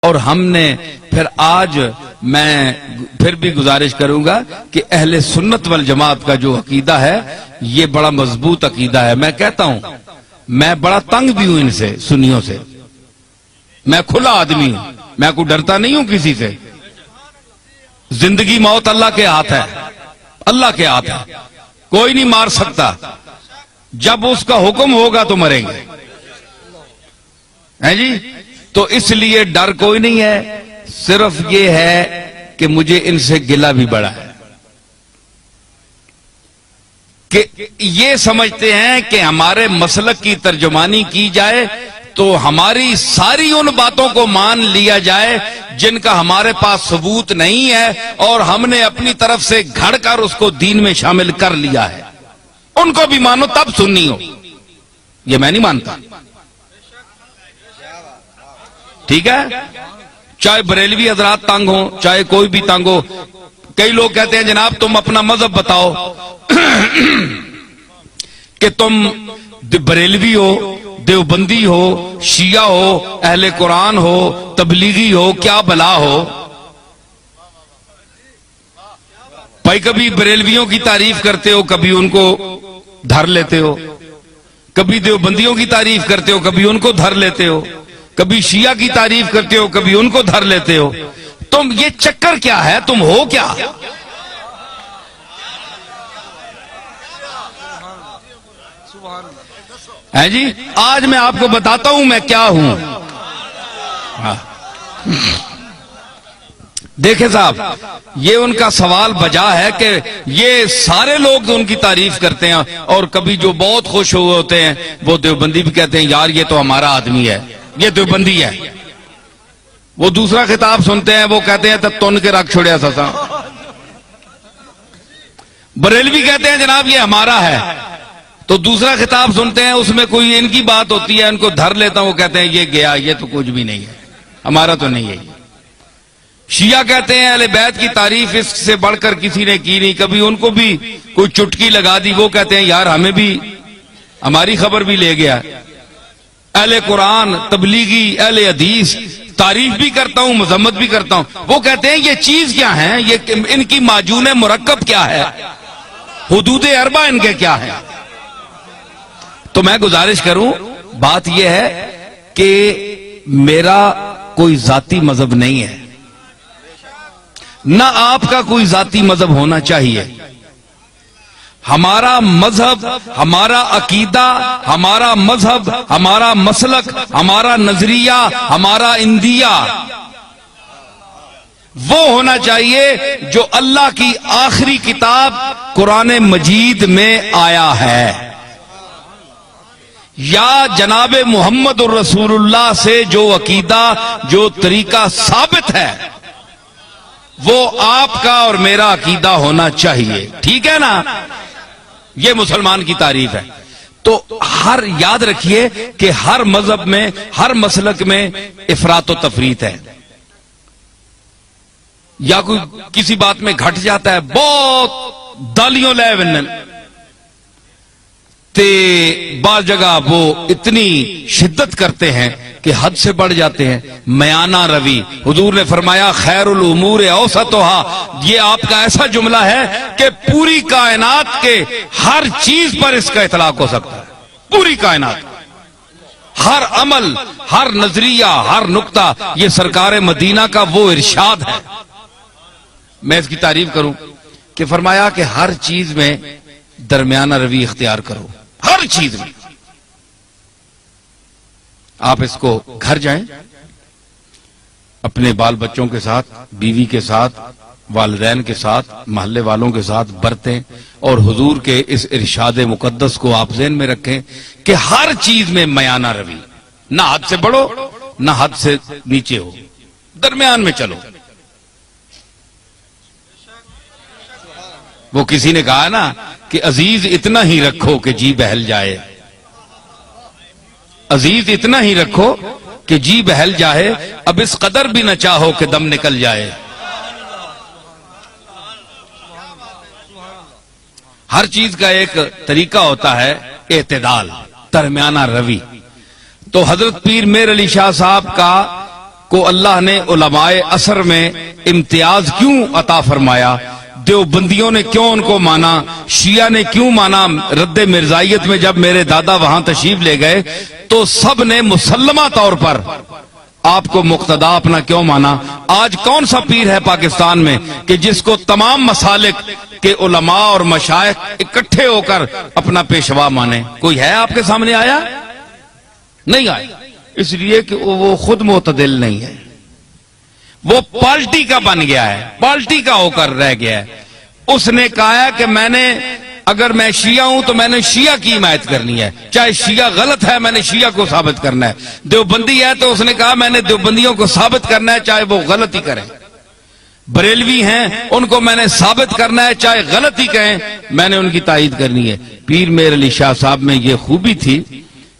اور ہم نے پھر آج میں پھر بھی گزارش کروں گا کہ اہل سنت والجماعت کا جو عقیدہ ہے یہ بڑا مضبوط عقیدہ ہے. میں کہتا ہوں میں بڑا تنگ بھی ہوں ان سے، سنیوں سے. میں کھلا آدمی ہوں، میں کوئی ڈرتا نہیں ہوں کسی سے. زندگی موت اللہ کے ہاتھ ہے، اللہ کے ہاتھ ہے، کوئی نہیں مار سکتا. جب اس کا حکم ہوگا تو مریں گے، ہے جی. تو اس لیے ڈر کوئی نہیں ہے، صرف یہ ہے کہ مجھے ان سے گلہ بھی بڑا ہے کہ یہ سمجھتے ہیں کہ ہمارے مسلک کی ترجمانی کی جائے تو ہماری ساری ان باتوں کو مان لیا جائے جن کا ہمارے پاس ثبوت نہیں ہے اور ہم نے اپنی طرف سے گھڑ کر اس کو دین میں شامل کر لیا ہے. ان کو بھی مانو تب سنی ہو، یہ میں نہیں مانتا. ٹھیک ہے، چاہے بریلوی حضرات تنگ ہوں، چاہے کوئی بھی تنگ ہو. کئی لوگ کہتے ہیں جناب تم اپنا مذہب بتاؤ کہ تم بریلوی ہو، دیوبندی ہو، شیعہ ہو، اہل قرآن ہو، تبلیغی ہو، کیا بلا ہو. بھائی کبھی بریلویوں کی تعریف کرتے ہو، کبھی ان کو دھر لیتے ہو، کبھی دیوبندیوں کی تعریف کرتے ہو، کبھی ان کو دھر لیتے ہو، کبھی شیعہ کی تعریف کرتے ہو، کبھی ان کو دھر لیتے ہو. تم یہ چکر کیا ہے؟ تم ہو کیا؟ ہے جی. آج میں آپ کو بتاتا ہوں میں کیا ہوں. دیکھیں صاحب، یہ ان کا سوال بجا ہے کہ یہ سارے لوگ ان کی تعریف کرتے ہیں اور کبھی جو بہت خوش ہوئے ہوتے ہیں وہ دیوبندی بھی کہتے ہیں یار یہ تو ہمارا آدمی ہے، یہ دیوبندی ہے. وہ دوسرا خطاب سنتے ہیں وہ کہتے ہیں تب تن کے رکھ چھوڑیا سسا. بریلوی کہتے ہیں جناب یہ ہمارا ہے، تو دوسرا خطاب سنتے ہیں اس میں کوئی ان کی بات ہوتی ہے، ان کو دھر لیتا ہوں، وہ کہتے ہیں یہ گیا، یہ تو کچھ بھی نہیں ہے، ہمارا تو نہیں ہے. شیعہ کہتے ہیں اہل بیت کی تعریف اس سے بڑھ کر کسی نے کی نہیں، کبھی ان کو بھی کوئی چٹکی لگا دی، وہ کہتے ہیں یار ہمیں بھی ہماری خبر بھی لے گیا. اہل قرآن، تبلیغی، اہل حدیث تعریف بھی کرتا ہوں، مذمت بھی کرتا ہوں. وہ کہتے ہیں یہ چیز کیا ہے، یہ ان کی معجون مرکب کیا ہے، حدود اربع ان کے کیا ہے. تو میں گزارش کروں، بات یہ ہے کہ میرا کوئی ذاتی مذہب نہیں ہے، نہ آپ کا کوئی ذاتی مذہب ہونا چاہیے. ہمارا مذہب، ہمارا عقیدہ، ہمارا مذہب، ہمارا مسلک، ہمارا نظریہ، ہمارا اندیہ وہ ہونا چاہیے جو اللہ کی آخری کتاب قرآن مجید میں آیا ہے، یا جناب محمد الرسول اللہ سے جو عقیدہ، جو طریقہ ثابت ہے وہ آپ کا اور میرا عقیدہ ہونا چاہیے. ٹھیک ہے نا؟ یہ مسلمان کی تعریف ہے. تو ہر یاد رکھیے کہ ہر مذہب میں، ہر مسلک میں افراط و تفریط ہے. یا کوئی کسی بات میں گھٹ جاتا ہے، بہت دالیوں لے ونن تے بعض جگہ وہ اتنی شدت کرتے ہیں کہ حد سے بڑھ جاتے ہیں. میانہ روی، حضور نے فرمایا خیر الامور اوسطھا، یہ آپ کا ایسا جملہ ہے کہ پوری کائنات کے ہر چیز پر اس کا اطلاق ہو سکتا ہے. پوری کائنات، ہر عمل، ہر نظریہ، ہر نقطہ، یہ سرکار مدینہ کا وہ ارشاد ہے. میں اس کی تعریف کروں کہ فرمایا کہ ہر چیز میں درمیانہ روی اختیار کرو، ہر چیز میں. آپ اس کو گھر جائیں، اپنے بال بچوں کے ساتھ، بیوی کے ساتھ، والدین کے ساتھ، محلے والوں کے ساتھ برتیں اور حضور کے اس ارشاد مقدس کو آپ ذہن میں رکھیں کہ ہر چیز میں میانہ روی، نہ حد سے بڑھو نہ حد سے نیچے ہو، درمیان میں چلو. وہ کسی نے کہا نا کہ عزیز اتنا ہی رکھو کہ جی بہل جائے، عزیز اتنا ہی رکھو کہ جی بہل جائے، اب اس قدر بھی نہ چاہو کہ دم نکل جائے. ہر چیز کا ایک طریقہ ہوتا ہے، اعتدال، درمیانہ روی. تو حضرت پیر میر علی شاہ صاحب کا کو اللہ نے علماء عصر میں امتیاز کیوں عطا فرمایا؟ دیوبندیوں نے کیوں ان کو مانا؟ شیعہ نے کیوں مانا؟ رد مرزائیت میں جب میرے دادا وہاں تشریف لے گئے تو سب نے مسلمہ طور پر آپ کو مقتدا اپنا کیوں مانا؟ آج کون سا پیر ہے پاکستان میں کہ جس کو تمام مسالک کے علماء اور مشائخ اکٹھے ہو کر اپنا پیشوا مانے؟ کوئی ہے آپ کے سامنے آیا؟ نہیں آیا، اس لیے کہ وہ خود معتدل نہیں ہے، وہ پارٹی کا بن گیا ہے، پارٹی کا ہو کر رہ گیا ہے۔ اس نے کہا ہے کہ اگر میں شیعہ ہوں تو میں نے شیعہ کی حمایت کرنی ہے، چاہے شیعہ غلط ہے میں نے شیعہ کو ثابت کرنا ہے، دیوبندی ہے تو اس نے کہا میں نے دیوبندیوں کو ثابت کرنا ہے چاہے وہ غلط ہی کریں، بریلوی ہیں ان کو میں نے ثابت کرنا ہے چاہے غلط ہی کہیں، میں نے ان کی تائید کرنی ہے۔ پیر میر علی شاہ صاحب میں یہ خوبی تھی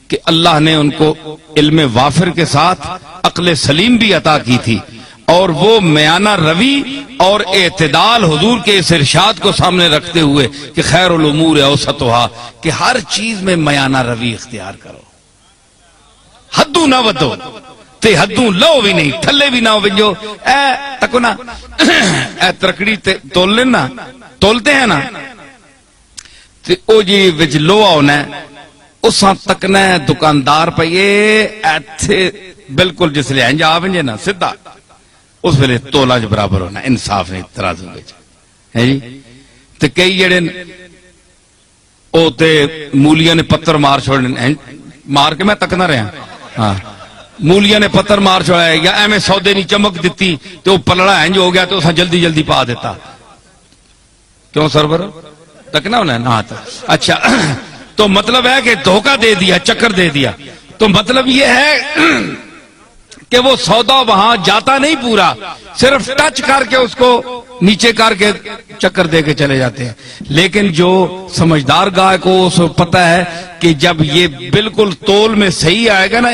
کہ اللہ نے ان کو علم وافر کے ساتھ عقل سلیم بھی عطا کی تھی، اور وہ میانہ روی اور اعتدال حضور کے اس ارشاد کو سامنے رکھتے ہوئے کہ خیر الامور اوسطھا، کہ ہر چیز میں میانہ روی اختیار کرو، حدوں نہ ودو تے حدوں لو بھی نہیں، تھلے بھی نہ ہو جو تکو نا ترکڑی تول لینا تولتے ہیں نا تے او جی وچ لوہا ہونا ہے اساں تکنا ہے دکاندار پہ یہ ایتھے بالکل جس لئے انجا آونجے نا سدھا اس ویلے تولا جو برابر ہونا، انصاف نہیں ترازو بچ ہے جی۔ تے کئی جڑے او تے مولیاں نے پتھر مار چھوڑنے، مار کے میں تکنا رہا ہاں، مولیاں نے پتھر مار چھوڑا ہے یا ایمیں سودے نہیں چمک دیتی تو پلڑا ہے جو ہو گیا تو اساں جلدی جلدی پا دیتا، کیوں سرور تکنا ہونا ہے نا؟ اچھا تو مطلب ہے کہ دھوکہ دے دیا، چکر دے دیا، تو مطلب یہ ہے کہ وہ سودا وہاں جاتا نہیں پورا، صرف ٹچ کر کے اس کو نیچے کر کے چکر دے کے چلے جاتے ہیں۔ لیکن جو سمجھدار گاہ کو اس کو پتہ ہے کہ جب یہ بالکل تول میں صحیح آئے گا نا،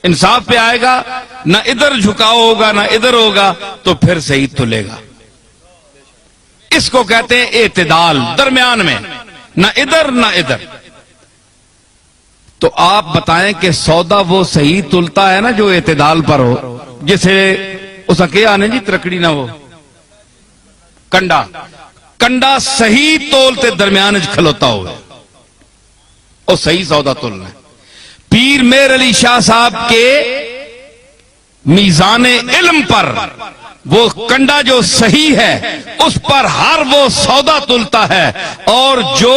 انصاف پہ آئے گا، نہ ادھر جھکاؤ ہوگا نہ ادھر ہوگا، تو پھر صحیح تلے گا۔ اس کو کہتے ہیں اعتدال، درمیان میں، نہ ادھر نہ ادھر۔ تو آپ بتائیں کہ سودا وہ صحیح تلتا ہے نا جو اعتدال پر ہو، جسے اس کے آنے جی ترکڑی نہ ہو، کنڈا صحیح تولتے درمیان کھلوتا ہوئے اور صحیح سودا تلنا ہے۔ پیر میر علی شاہ صاحب کے میزان علم پر وہ کنڈا جو صحیح ہے اس پر ہر وہ سودا تلتا ہے، اور جو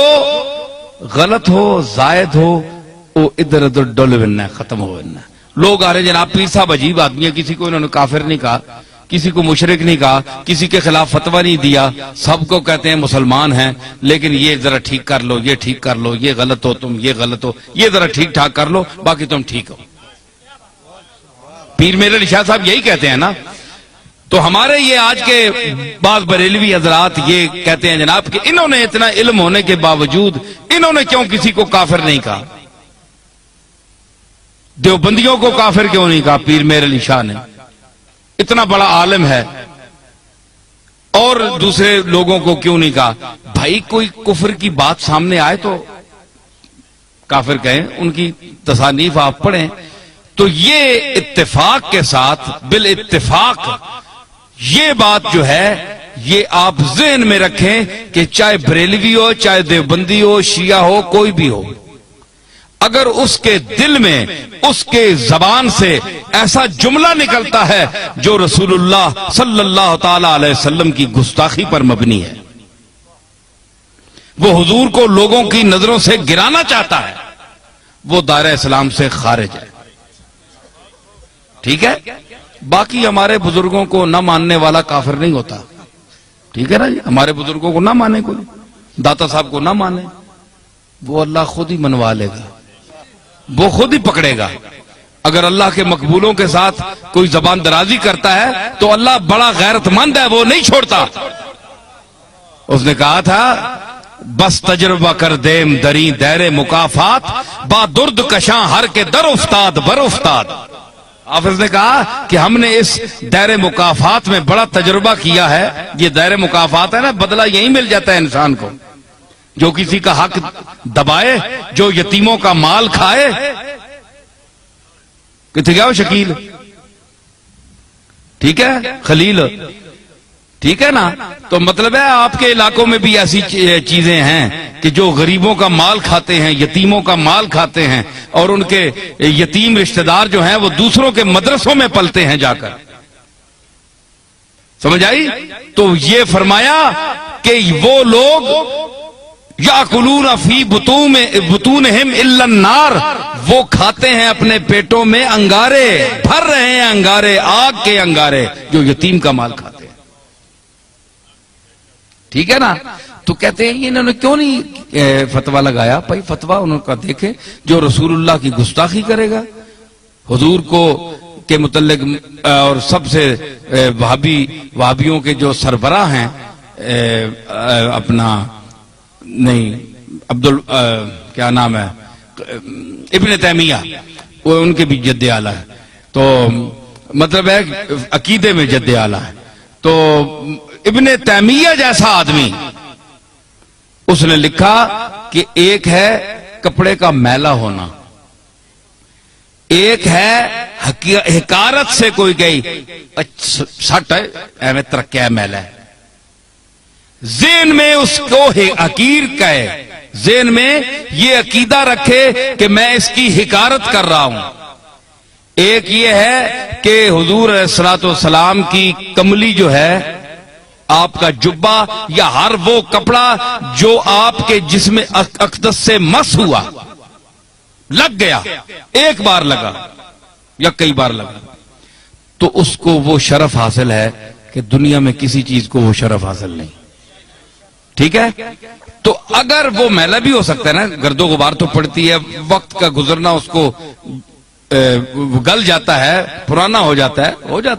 غلط ہو زائد ہو وہ ادھر ادھر ڈول بننا، ختم ہو بننا۔ لوگ آ رہے جناب پیر صاحب عجیب آدمی ہے، کسی کو انہوں نے کافر نہیں کہا، کسی کو مشرک نہیں کہا، کسی کے خلاف فتویٰ نہیں دیا، سب کو کہتے ہیں مسلمان ہیں، لیکن یہ ذرا ٹھیک کر لو، یہ ٹھیک کر لو، یہ غلط ہو تم، یہ غلط ہو، یہ ذرا ٹھیک ٹھاک کر لو، باقی تم ٹھیک ہو۔ پیر میر علی شاہ صاحب یہی کہتے ہیں نا۔ تو ہمارے یہ آج کے بعض بریلوی حضرات یہ کہتے ہیں جناب کہ انہوں نے اتنا علم ہونے کے باوجود انہوں نے کیوں کسی کو کافر نہیں کہا؟ دیوبندیوں کو کافر کیوں نہیں کہا پیر میر علی شاہ نے؟ اتنا بڑا عالم ہے، اور دوسرے لوگوں کو کیوں نہیں کہا؟ بھائی کوئی کفر کی بات سامنے آئے تو کافر کہیں، ان کی تصانیف آپ پڑھیں تو یہ اتفاق کے ساتھ بالاتفاق یہ بات جو ہے یہ آپ ذہن میں رکھیں کہ چاہے بریلوی ہو، چاہے دیوبندی ہو، شیعہ ہو، کوئی بھی ہو، اگر اس کے دل میں اس کے زبان سے ایسا جملہ نکلتا ہے جو رسول اللہ صلی اللہ تعالی علیہ وسلم کی گستاخی پر مبنی ہے، وہ حضور کو لوگوں کی نظروں سے گرانا چاہتا ہے، وہ دائرہ اسلام سے خارج ہے۔ ٹھیک ہے؟ باقی ہمارے بزرگوں کو نہ ماننے والا کافر نہیں ہوتا، ٹھیک ہے نا جی؟ ہمارے بزرگوں کو نہ مانے، کوئی داتا صاحب کو نہ مانے، وہ اللہ خود ہی منوا لے گا، وہ خود ہی پکڑے گا۔ اگر اللہ کے مقبولوں کے ساتھ کوئی زبان درازی کرتا ہے تو اللہ بڑا غیرت مند ہے، وہ نہیں چھوڑتا۔ اس نے کہا تھا بس تجربہ کر دیم دری دیر مکافات، با درد کشاں ہر کے در افتاد بر افتاد۔ حافظ نے کہا کہ ہم نے اس دائر مکافات میں بڑا تجربہ کیا ہے۔ یہ دائر مکافات ہے نا، بدلہ یہی مل جاتا ہے انسان کو، جو کسی کا حق دبائے، جو یتیموں کا مال کھائے، کتنے گیا وہ شکیل؟ ٹھیک ہے خلیل، ٹھیک ہے نا؟ تو مطلب ہے آپ کے علاقوں میں بھی ایسی چیزیں ہیں کہ جو غریبوں کا مال کھاتے ہیں، یتیموں کا مال کھاتے ہیں، اور ان کے یتیم رشتہ دار جو ہیں وہ دوسروں کے مدرسوں میں پلتے ہیں جا کر. سمجھ آئی؟ تو یہ فرمایا کہ وہ لوگ یاکلون فی بطونہم الا النار، وہ کھاتے ہیں اپنے پیٹوں میں انگارے، بھر رہے ہیں انگارے، آگ کے انگارے جو یتیم کا مال کھاتے ہیں. ٹھیک ہے نا؟ تو کہتے ہیں انہوں نے کیوں نہیں فتویٰ لگایا؟ بھائی فتویٰ انہوں کا دیکھیں، جو رسول اللہ کی گستاخی کرے گا، حضور کو کے متعلق، اور سب سے وہابیوں کے جو سربراہ ہیں، اپنا نہیں کیا نام ہے، ابن تیمیہ، وہ ان کے بھی جد اعلیٰ ہے. تو مطلب ہے عقیدے میں جد اعلیٰ ہے. تو ابن تیمیہ جیسا آدمی، اس نے لکھا کہ ایک ہے کپڑے کا میلا ہونا، ایک ہے حکارت سے کوئی گئی سٹ ہے ایویں ترکیا میلا ہے، ذہن میں اس کو حقیر کہے، ذہن میں یہ عقیدہ رکھے کہ میں اس کی حکارت کر رہا ہوں. ایک یہ ہے کہ حضور علیہ الصلوۃ والسلام کی کملی جو ہے، آپ کا جبہ یا ہر وہ کپڑا جو آپ کے جسم اقدس سے مس ہوا، لگ گیا، ایک بار لگا یا کئی بار لگا، تو اس کو وہ شرف حاصل ہے کہ دنیا میں کسی چیز کو وہ شرف حاصل نہیں. ٹھیک ہے؟ تو اگر وہ میلا بھی ہو سکتا ہے نا، گرد و غبار تو پڑتی ہے، وقت کا گزرنا اس کو گل جاتا ہے، پرانا ہو جاتا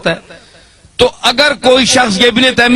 ہے. تو اگر کوئی شخص، یہ ابن تیمیہ